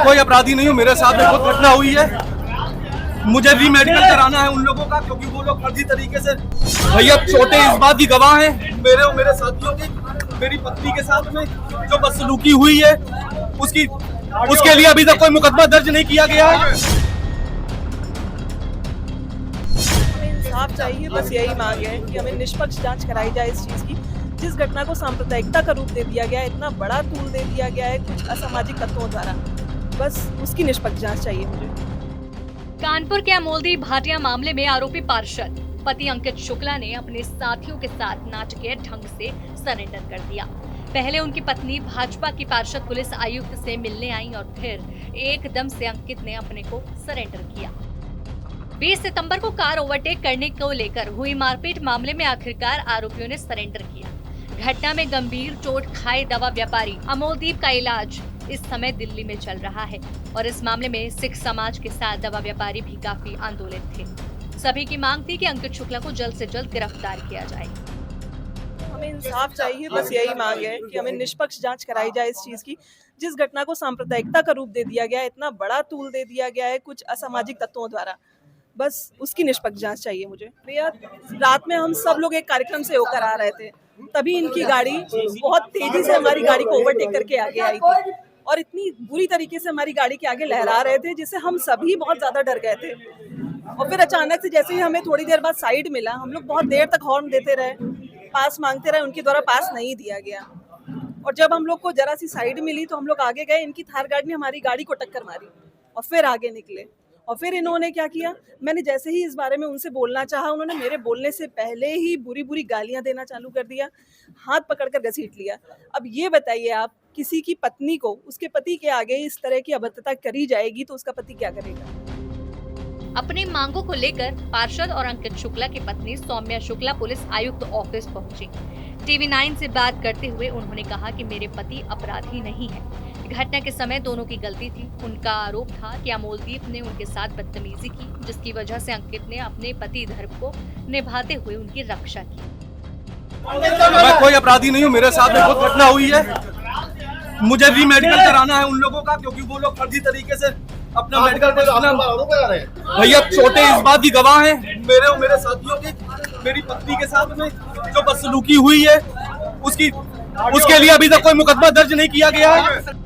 कोई अपराधी नहीं हूँ, मेरे साथ में खुद घटना हुई है। मुझे री मेडिकल कराना है उन लोगों का, क्योंकि वो लोग फर्जी तरीके से, भैया छोटे इस बात की गवाह हैं, मेरे और मेरे साथियों की, मेरी पत्नी के साथ में जो बदसलूकी हुई है उसके लिए अभी तक कोई मुकदमा दर्ज नहीं किया गया है। हमें इंसाफ चाहिए, बस यही मांग है कि हमें निष्पक्ष जांच कराई जाए इस चीज़ की। जिस घटना को सांप्रदायिकता का रूप दे दिया गया है, इतना बड़ा तूल दे दिया गया है कुछ असामाजिक तत्वों द्वारा, बस उसकी निष्पक्ष जांच चाहिए मुझे। कानपुर के अमोलदीप भाटिया मामले में आरोपी पार्षद पति अंकित शुक्ला ने अपने साथियों के साथ नाटकीय ढंग से सरेंडर कर दिया। पहले उनकी पत्नी भाजपा की पार्षद पुलिस आयुक्त से मिलने आई और फिर एकदम से अंकित ने अपने को सरेंडर किया। 20 सितंबर को कार ओवरटेक करने को लेकर हुई मारपीट मामले में आखिरकार आरोपियों ने सरेंडर किया। घटना में गंभीर चोट खाए दवा व्यापारी अमोलदीप का इलाज इस समय दिल्ली में चल रहा है और इस मामले में सिख समाज के साथ दवा व्यापारी भी काफी आंदोलित थे। सभी की मांग थी कि अंकित शुक्ला को जल्द से जल्द गिरफ्तार किया जाए। हमें इंसाफ चाहिए, बस यही मांग है कि हमें निष्पक्ष जांच कराई जाए इस चीज़ की। जिस घटना को सांप्रदायिकता का रूप दे दिया गया है, इतना बड़ा तूल दे दिया गया है कुछ असामाजिक तत्वों द्वारा, बस उसकी निष्पक्ष जांच चाहिए मुझे। भैया रात में हम सब लोग एक कार्यक्रम से होकर आ रहे थे, तभी इनकी गाड़ी बहुत तेजी से हमारी गाड़ी को ओवरटेक करके आगे आई थी और इतनी बुरी तरीके से हमारी गाड़ी के आगे लहरा रहे थे जिससे हम सभी बहुत ज्यादा डर गए थे। और फिर अचानक से जैसे ही हमें थोड़ी देर बाद साइड मिला, हम लोग बहुत देर तक हॉर्न देते रहे, पास मांगते रहे, उनके द्वारा पास नहीं दिया गया। और जब हम लोग को जरा सी साइड मिली तो हम लोग आगे गए, इनकी थार गाड़ी ने हमारी गाड़ी को टक्कर मारी और फिर आगे निकले। और फिर इन्होंने क्या किया, मैंने जैसे ही इस बारे में उनसे बोलना चाहा, उन्होंने मेरे बोलने से पहले ही बुरी बुरी गालियां देना चालू कर दिया, हाथ पकड़कर घसीट लिया। अब ये बताइए आप, किसी की पत्नी को उसके पति के आगे इस तरह की अभद्रता करी जाएगी तो उसका पति क्या करेगा। अपनी मांगों को लेकर पार्षद और अंकित शुक्ला की पत्नी सौम्या शुक्ला पुलिस आयुक्त ऑफिस पहुंची। टीवी 9 से बात करते हुए उन्होंने कहा कि मेरे पति अपराधी नहीं है, घटना के समय दोनों की गलती थी। उनका आरोप था कि अमोलदीप ने उनके साथ बदतमीजी की, जिसकी वजह से अंकित ने अपने पति धर्म को निभाते हुए उनकी रक्षा की। मैं कोई अपराधी नहीं हूँ, मेरे साथ में खुद घटना हुई है। मुझे री मेडिकल कराना है उन लोगों का, क्योंकि वो लोग फर्जी तरीके से अपना मेडिकल भैया छोटे इस बात की गवाह हैं, मेरे और मेरे साथियों की, मेरी पत्नी के साथ में जो बदसलूकी हुई है उसके लिए अभी तक कोई मुकदमा दर्ज नहीं किया गया है।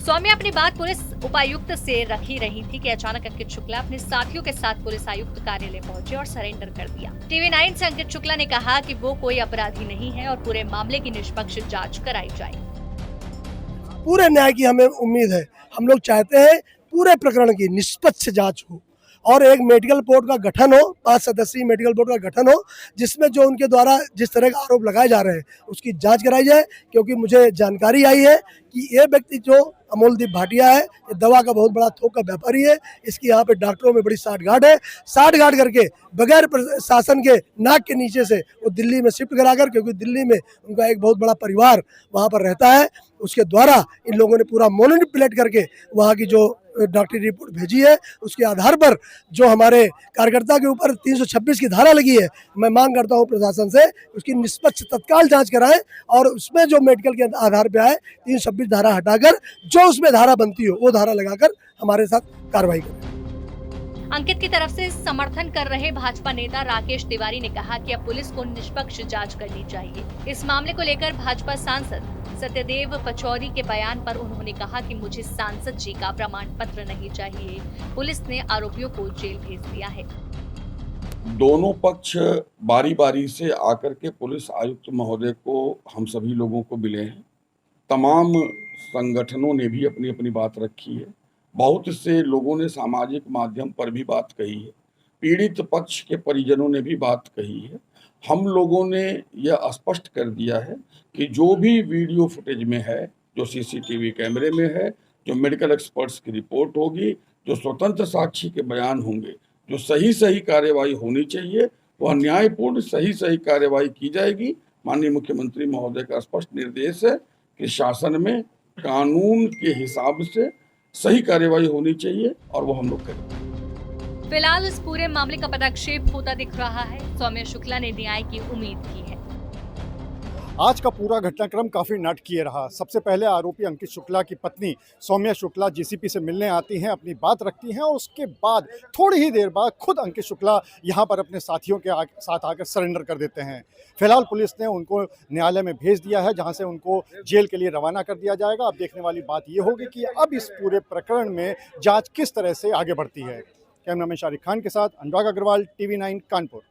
सौम्या अपनी बात पुलिस उपायुक्त से रखी रही थी कि अचानक अंकित शुक्ला अपने साथियों के साथ पुलिस आयुक्त कार्यालय पहुंचे और सरेंडर कर दिया। टीवी 9 से अंकित शुक्ला ने कहा कि वो कोई अपराधी नहीं है और पूरे मामले की निष्पक्ष जांच कराई जाए। पूरे न्याय की हमें उम्मीद है। हम लोग चाहते हैं पूरे प्रकरण की निष्पक्ष जांच हो और एक मेडिकल बोर्ड का गठन हो, 5 सदस्यीय मेडिकल बोर्ड का गठन हो, जिसमें जो उनके द्वारा जिस तरह का आरोप लगाए जा रहे हैं उसकी जांच कराई जाए। क्योंकि मुझे जानकारी आई है कि ये व्यक्ति जो अमोलदीप भाटिया है, ये दवा का बहुत बड़ा थोक का व्यापारी है। इसकी यहाँ पे डॉक्टरों में बड़ी साठगांठ है। साठगांठ करके बगैर प्रशासन के नाक के नीचे से वो दिल्ली में शिफ्ट कराकर, क्योंकि दिल्ली में उनका एक बहुत बड़ा परिवार वहाँ पर रहता है, उसके द्वारा इन लोगों ने पूरा मैनिपुलेट करके वहाँ की जो डॉक्टरी रिपोर्ट भेजी है उसके आधार पर जो हमारे कार्यकर्ता के ऊपर 326 की धारा लगी है, मैं मांग करता हूँ प्रशासन से उसकी निष्पक्ष तत्काल जांच कराएं और उसमें जो मेडिकल के आधार पे आए 326 धारा हटाकर जो उसमें धारा बनती हो वो धारा लगाकर हमारे साथ कार्रवाई करें। अंकित की तरफ से समर्थन कर रहे भाजपा नेता राकेश तिवारी ने कहा कि अब पुलिस को निष्पक्ष जांच करनी चाहिए। इस मामले को लेकर भाजपा सांसद सत्यदेव पचौरी के बयान पर उन्होंने कहा कि मुझे सांसद जी का प्रमाण पत्र नहीं चाहिए, पुलिस ने आरोपियों को जेल भेज दिया है। दोनों पक्ष बारी बारी से आकर के पुलिस आयुक्त महोदय को हम सभी लोगों को मिले हैं। तमाम संगठनों ने भी अपनी अपनी बात रखी है। बहुत से लोगों ने सामाजिक माध्यम पर भी बात कही है। पीड़ित पक्ष के परिजनों ने भी बात कही है। हम लोगों ने यह स्पष्ट कर दिया है कि जो भी वीडियो फुटेज में है, जो सीसीटीवी कैमरे में है, जो मेडिकल एक्सपर्ट्स की रिपोर्ट होगी, जो स्वतंत्र साक्षी के बयान होंगे, जो सही कार्यवाही होनी चाहिए, वह न्यायपूर्ण सही कार्यवाही की जाएगी। माननीय मुख्यमंत्री महोदय का स्पष्ट निर्देश है कि शासन में कानून के हिसाब से सही कार्यवाही होनी चाहिए और वो हम लोग करेंगे। फिलहाल इस पूरे मामले का पटाक्षेप होता दिख रहा है। सौम्या शुक्ला ने न्याय की उम्मीद की है। आज का पूरा घटनाक्रम काफ़ी नाटकीय रहा। सबसे पहले आरोपी अंकित शुक्ला की पत्नी सौम्या शुक्ला जेसीपी से मिलने आती हैं, अपनी बात रखती हैं और उसके बाद थोड़ी ही देर बाद खुद अंकित शुक्ला यहां पर अपने साथियों के साथ आकर सरेंडर कर देते हैं। फिलहाल पुलिस ने उनको न्यायालय में भेज दिया है, जहां से उनको जेल के लिए रवाना कर दिया जाएगा। अब देखने वाली बात ये होगी कि अब इस पूरे प्रकरण में जाँच किस तरह से आगे बढ़ती है। कैमरामैन शारिक खान के साथ अनुराग अग्रवाल, TV9 कानपुर।